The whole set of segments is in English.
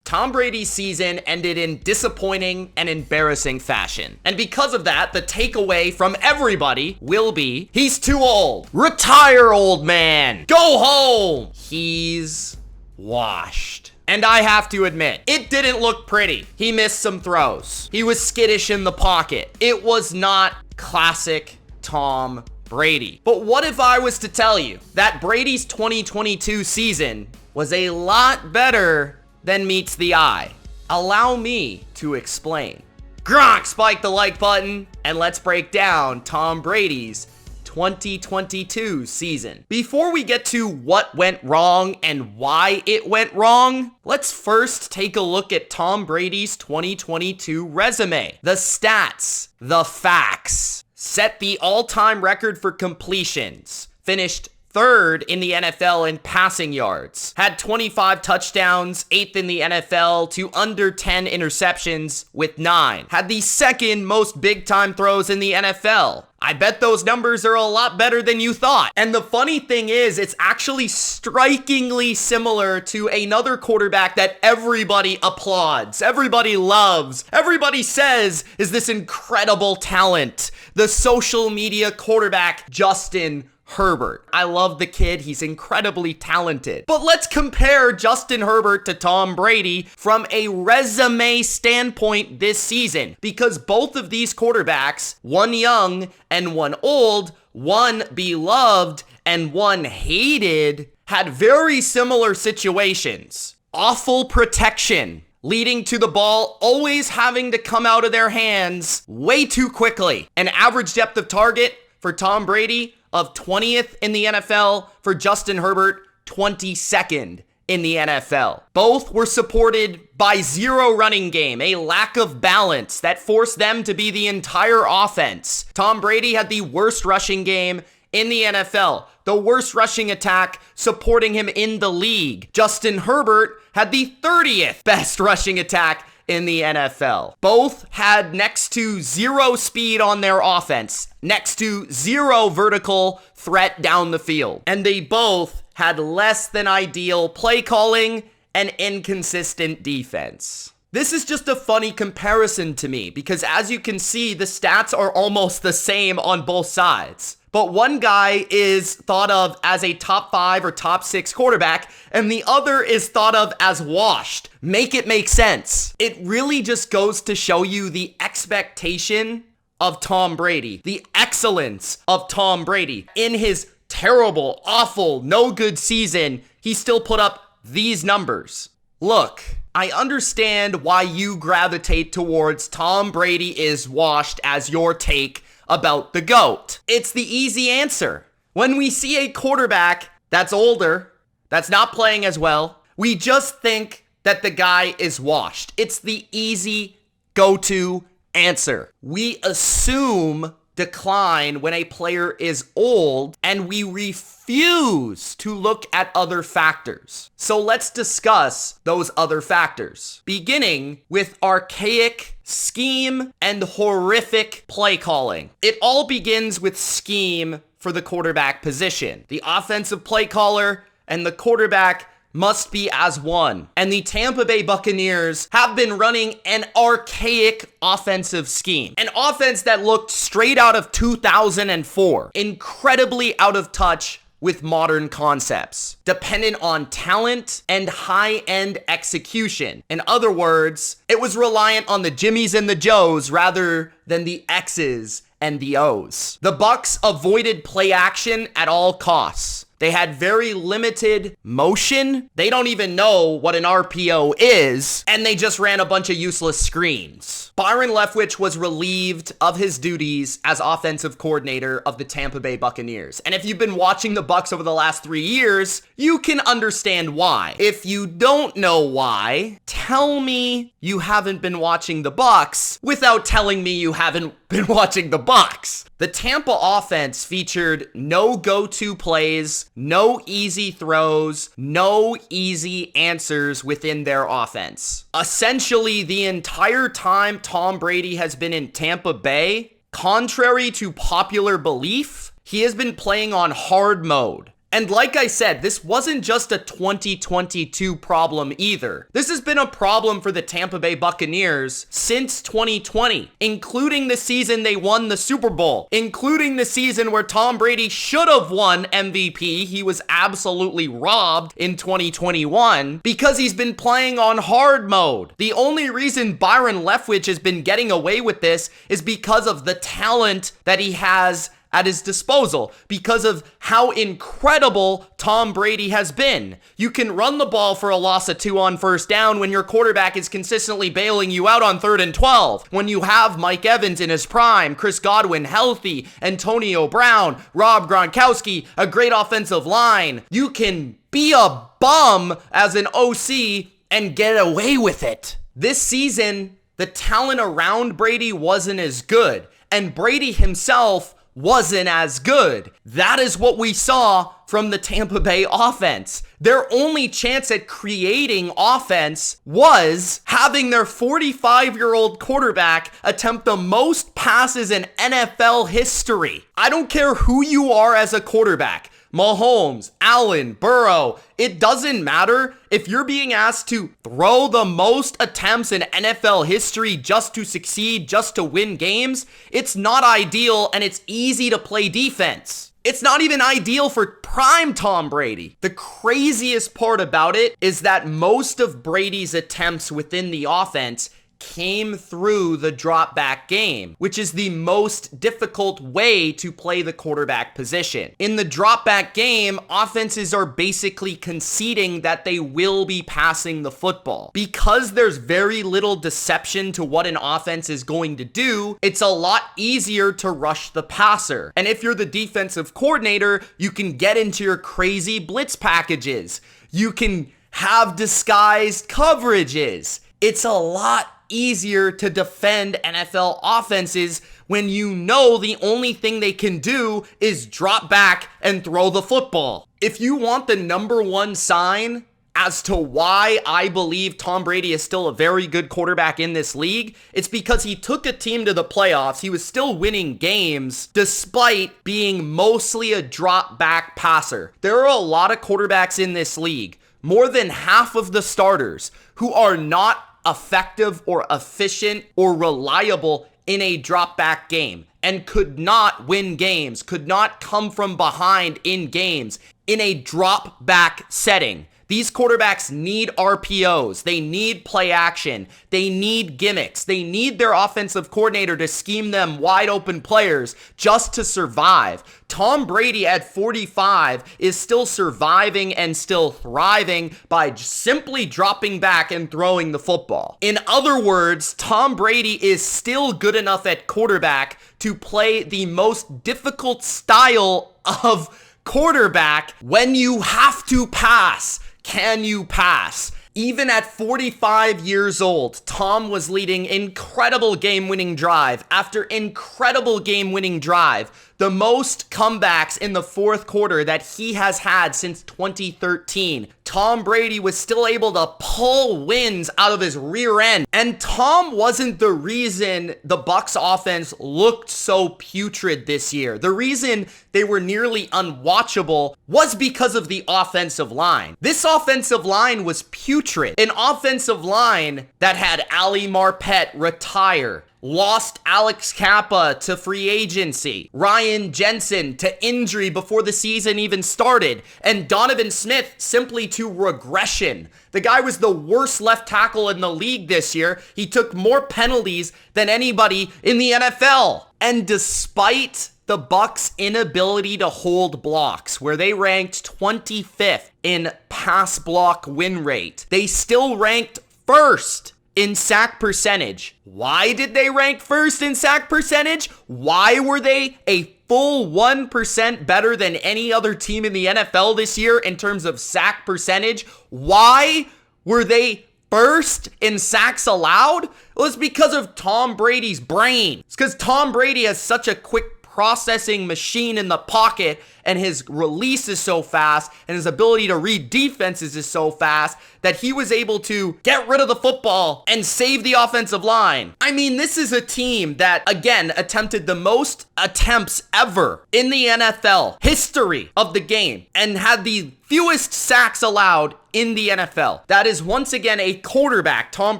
Tom Brady's season ended in disappointing and embarrassing fashion. And because of that, the takeaway from everybody will be, he's too old. Retire, old man. Go home. He's washed. And I have to admit, it didn't look pretty. He missed some throws. He was skittish in the pocket. It was not classic Tom Brady. But what if I was to tell you that Brady's 2022 season was a lot better than meets the eye? Allow me to explain. Gronk, spike the like button, and let's break down Tom Brady's 2022 season. Before we get to what went wrong and why it went wrong, let's first take a look at Tom Brady's 2022 resume. The stats, the facts. Set the all-time record for completions. Finished third in the NFL in passing yards. Had 25 touchdowns, 8th in the NFL to under 10 interceptions with 9. Had the second most big-time throws in the NFL. I bet those numbers are a lot better than you thought. And the funny thing is, it's actually strikingly similar to another quarterback that everybody applauds, everybody loves, everybody says is this incredible talent. The social media quarterback, Justin Herbert. I love the kid. He's incredibly talented. But let's compare Justin Herbert to Tom Brady from a resume standpoint this season, because both of these quarterbacks, one young and one old, one beloved and one hated, had very similar situations. Awful protection, leading to the ball always having to come out of their hands way too quickly. An average depth of target for Tom Brady of 20th in the NFL, for Justin Herbert, 22nd in the NFL. Both were supported by zero running game, a lack of balance that forced them to be the entire offense. Tom Brady had the worst rushing game in the NFL, the worst rushing attack supporting him in the league. Justin Herbert had the 30th best rushing attack in the NFL. Both had next to zero speed on their offense, next to zero vertical threat down the field. And they both had less than ideal play calling and inconsistent defense. This is just a funny comparison to me because, as you can see, the stats are almost the same on both sides. But one guy is thought of as a top 5 or top 6 quarterback, and the other is thought of as washed. Make it make sense. It really just goes to show you the expectation of Tom Brady, the excellence of Tom Brady. In his terrible, awful, no good season, he still put up these numbers. Look, I understand why you gravitate towards Tom Brady is washed as your take about the GOAT. It's the easy answer. When we see a quarterback that's older, that's not playing as well, we just think that the guy is washed. It's the easy go-to answer. We assume decline when a player is old, and we refuse to look at other factors. So let's discuss those other factors, beginning with archaic scheme and horrific play calling. It all begins with scheme for the quarterback position. The offensive play caller and the quarterback must be as one. And the Tampa Bay Buccaneers have been running an archaic offensive scheme. An offense that looked straight out of 2004. Incredibly out of touch with modern concepts. Dependent on talent and high-end execution. In other words, it was reliant on the Jimmies and the Joes rather than the X's and the O's. The Bucs avoided play action at all costs. They had very limited motion. They don't even know what an RPO is, and they just ran a bunch of useless screens. Byron Leftwich was relieved of his duties as offensive coordinator of the Tampa Bay Buccaneers. And if you've been watching the Bucs over the last 3 years, you can understand why. If you don't know why, tell me you haven't been watching the Bucs without telling me you haven't been watching the Bucs. The Tampa offense featured no go-to plays, no easy throws, no easy answers within their offense. Essentially, the entire time Tom Brady has been in Tampa Bay, contrary to popular belief, he has been playing on hard mode. And like I said, this wasn't just a 2022 problem either. This has been a problem for the Tampa Bay Buccaneers since 2020, including the season they won the Super Bowl, including the season where Tom Brady should have won MVP. He was absolutely robbed in 2021 because he's been playing on hard mode. The only reason Byron Leftwich has been getting away with this is because of the talent that he has at his disposal, because of how incredible Tom Brady has been. You can run the ball for a loss of 2 on first down when your quarterback is consistently bailing you out on 3rd and 12. When you have Mike Evans in his prime, Chris Godwin healthy, Antonio Brown, Rob Gronkowski, a great offensive line, you can be a bum as an OC and get away with it. This season, the talent around Brady wasn't as good, and Brady himself wasn't as good. That is what we saw from the Tampa Bay offense. Their only chance at creating offense was having their 45-year-old quarterback attempt the most passes in NFL history. I don't care who you are as a quarterback. Mahomes, Allen, Burrow, it doesn't matter. If you're being asked to throw the most attempts in NFL history just to succeed, just to win games, it's not ideal and it's easy to play defense. It's not even ideal for prime Tom Brady. The craziest part about it is that most of Brady's attempts within the offense came through the drop back game, which is the most difficult way to play the quarterback position. In the drop back game, offenses are basically conceding that they will be passing the football. Because there's very little deception to what an offense is going to do, it's a lot easier to rush the passer. And if you're the defensive coordinator, you can get into your crazy blitz packages. You can have disguised coverages. It's a lot easier to defend NFL offenses when you know the only thing they can do is drop back and throw the football. If you want the number one sign as to why I believe Tom Brady is still a very good quarterback in this league, it's because he took a team to the playoffs. He was still winning games despite being mostly a drop back passer. There are a lot of quarterbacks in this league, more than half of the starters, who are not effective or efficient or reliable in a drop back game and could not win games, could not come from behind in games in a drop back setting. These quarterbacks need RPOs. They need play action. They need gimmicks. They need their offensive coordinator to scheme them wide open players just to survive. Tom Brady at 45 is still surviving and still thriving by simply dropping back and throwing the football. In other words, Tom Brady is still good enough at quarterback to play the most difficult style of quarterback when you have to pass. Can you pass? Even at 45 years old, Tom was leading incredible game-winning drive after incredible game-winning drive. The most comebacks in the fourth quarter that he has had since 2013. Tom Brady was still able to pull wins out of his rear end. And Tom wasn't the reason the Bucs offense looked so putrid this year. The reason they were nearly unwatchable was because of the offensive line. This offensive line was putrid. An offensive line that had Ali Marpet retire, lost Alex Kappa to free agency, Ryan Jensen to injury before the season even started, and Donovan Smith simply to regression. The guy was the worst left tackle in the league this year. He took more penalties than anybody in the NFL. And despite the Bucs' inability to hold blocks, where they ranked 25th in pass block win rate, they still ranked first in sack percentage. Why did they rank first in sack percentage? Why were they a full 1% better than any other team in the NFL this year in terms of sack percentage? Why were they first in sacks allowed? Well, it's because of Tom Brady's brain. It's because Tom Brady has such a quick processing machine in the pocket and his release is so fast, and his ability to read defenses is so fast that he was able to get rid of the football and save the offensive line. I mean, this is a team that, again, attempted the most attempts ever in the NFL history of the game and had the fewest sacks allowed in the NFL. That is once again a quarterback, Tom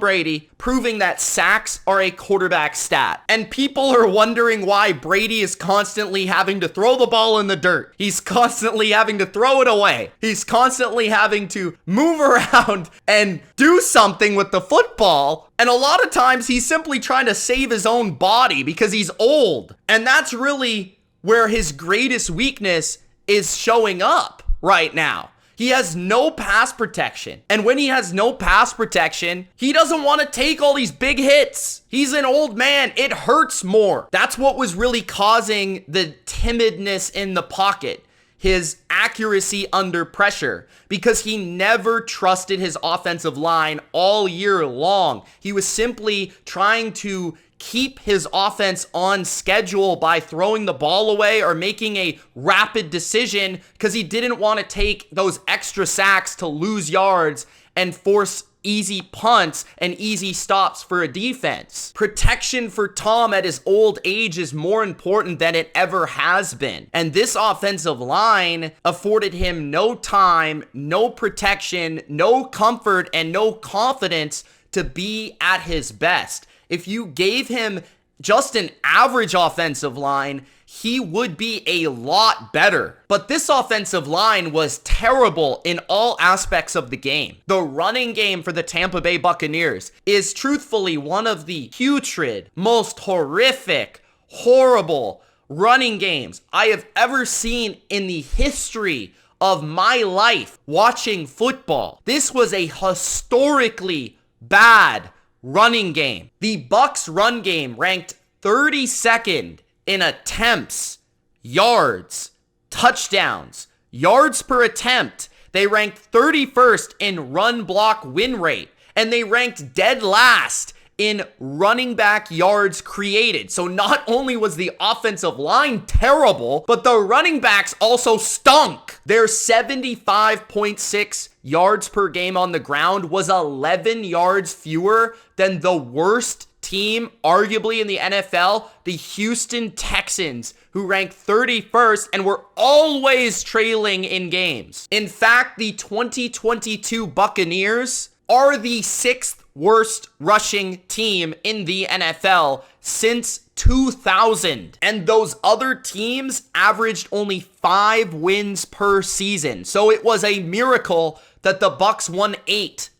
Brady, proving that sacks are a quarterback stat. And people are wondering why Brady is constantly having to throw the ball in the dirt. He's constantly having to throw it away. He's constantly having to move around and do something with the football. And a lot of times he's simply trying to save his own body because he's old. And that's really where his greatest weakness is showing up right now. He has no pass protection. And when he has no pass protection, he doesn't want to take all these big hits. He's an old man. It hurts more. That's what was really causing the timidness in the pocket, his accuracy under pressure, because he never trusted his offensive line all year long. He was simply trying to keep his offense on schedule by throwing the ball away or making a rapid decision because he didn't want to take those extra sacks to lose yards and force easy punts and easy stops for a defense. Protection for Tom at his old age is more important than it ever has been. And this offensive line afforded him no time, no protection, no comfort, and no confidence to be at his best. If you gave him just an average offensive line, he would be a lot better. But this offensive line was terrible in all aspects of the game. The running game for the Tampa Bay Buccaneers is truthfully one of the putrid, most horrific, horrible running games I have ever seen in the history of my life watching football. This was a historically bad running game. The Bucs run game ranked 32nd in attempts, yards, touchdowns, yards per attempt. They ranked 31st in run block win rate, and they ranked dead last in running back yards created. So not only was the offensive line terrible, but the running backs also stunk. Their 75.6 yards per game on the ground was 11 yards fewer than the worst team, arguably in the NFL, the Houston Texans, who ranked 31st and were always trailing in games. In fact, the 2022 Buccaneers are the 6th worst rushing team in the NFL since 2000. And those other teams averaged only 5 wins per season. So it was a miracle that the Bucs won 8.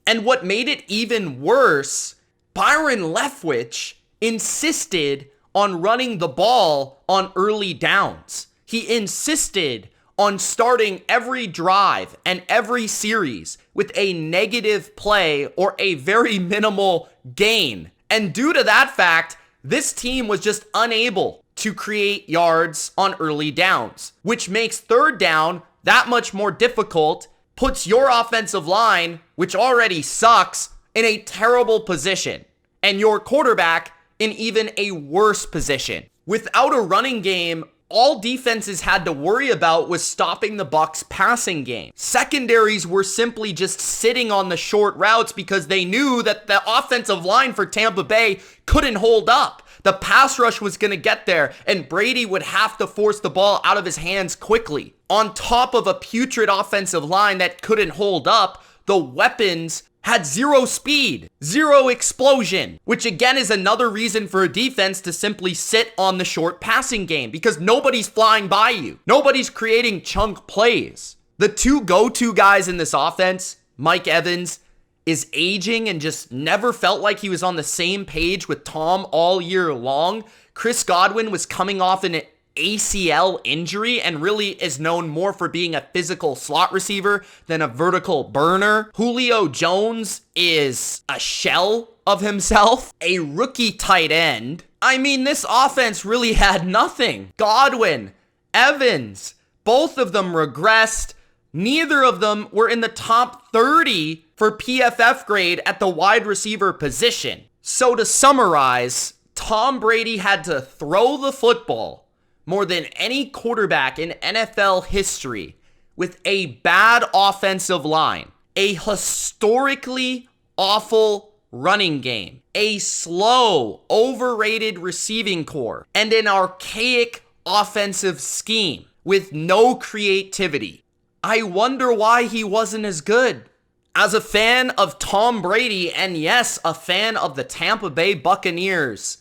And what made it even worse, Byron Leftwich insisted on running the ball on early downs. He insisted on starting every drive and every series with a negative play or a very minimal gain. And due to that fact, this team was just unable to create yards on early downs, which makes third down that much more difficult, puts your offensive line, which already sucks, in a terrible position, and your quarterback in even a worse position. Without a running game, all defenses had to worry about was stopping the Bucs' passing game. Secondaries were simply just sitting on the short routes because they knew that the offensive line for Tampa Bay couldn't hold up. The pass rush was going to get there, and Brady would have to force the ball out of his hands quickly. On top of a putrid offensive line that couldn't hold up, the weapons had zero speed, zero explosion, which again is another reason for a defense to simply sit on the short passing game because nobody's flying by you. Nobody's creating chunk plays. The two go-to guys in this offense, Mike Evans, is aging and just never felt like he was on the same page with Tom all year long. Chris Godwin was coming off an ACL injury and really is known more for being a physical slot receiver than a vertical burner. Julio Jones is a shell of himself, a rookie tight end. I mean, this offense really had nothing. Godwin, Evans, both of them regressed. Neither of them were in the top 30 for PFF grade at the wide receiver position. So to summarize, Tom Brady had to throw the football more than any quarterback in NFL history with a bad offensive line, a historically awful running game, a slow, overrated receiving core, and an archaic offensive scheme with no creativity. I wonder why he wasn't as good. As a fan of Tom Brady, and yes, a fan of the Tampa Bay Buccaneers,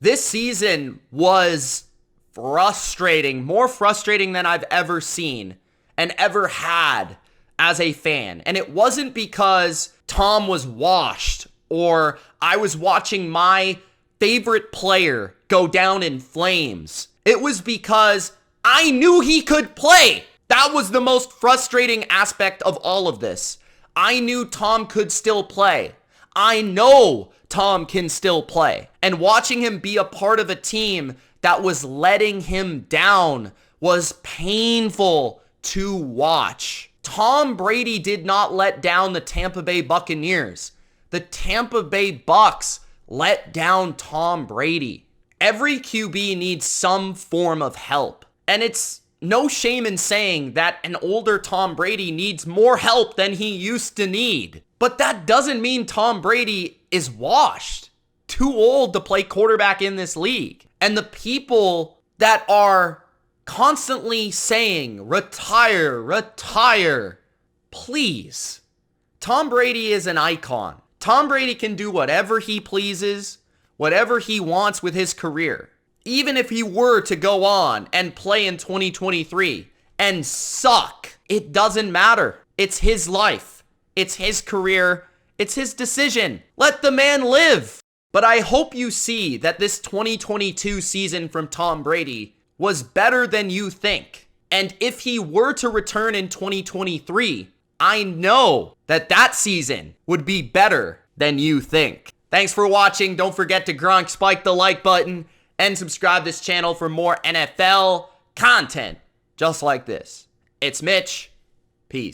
this season was frustrating, more frustrating than I've ever seen and ever had as a fan. And it wasn't because Tom was washed or I was watching my favorite player go down in flames. It was because I knew he could play. That was the most frustrating aspect of all of this. I knew Tom could still play. I know Tom can still play. And watching him be a part of a team that was letting him down was painful to watch. Tom Brady did not let down the Tampa Bay Buccaneers. The Tampa Bay Bucs let down Tom Brady. Every QB needs some form of help. And it's no shame in saying that an older Tom Brady needs more help than he used to need. But that doesn't mean Tom Brady is washed. Too old to play quarterback in this league. And the people that are constantly saying, retire, retire, please. Tom Brady is an icon. Tom Brady can do whatever he pleases, whatever he wants with his career. Even if he were to go on and play in 2023 and suck, it doesn't matter. It's his life. It's his career. It's his decision. Let the man live. But I hope you see that this 2022 season from Tom Brady was better than you think. And if he were to return in 2023, I know that that season would be better than you think. Thanks for watching. Don't forget to Gronk spike the like button and subscribe this channel for more NFL content just like this. It's Mitch. Peace.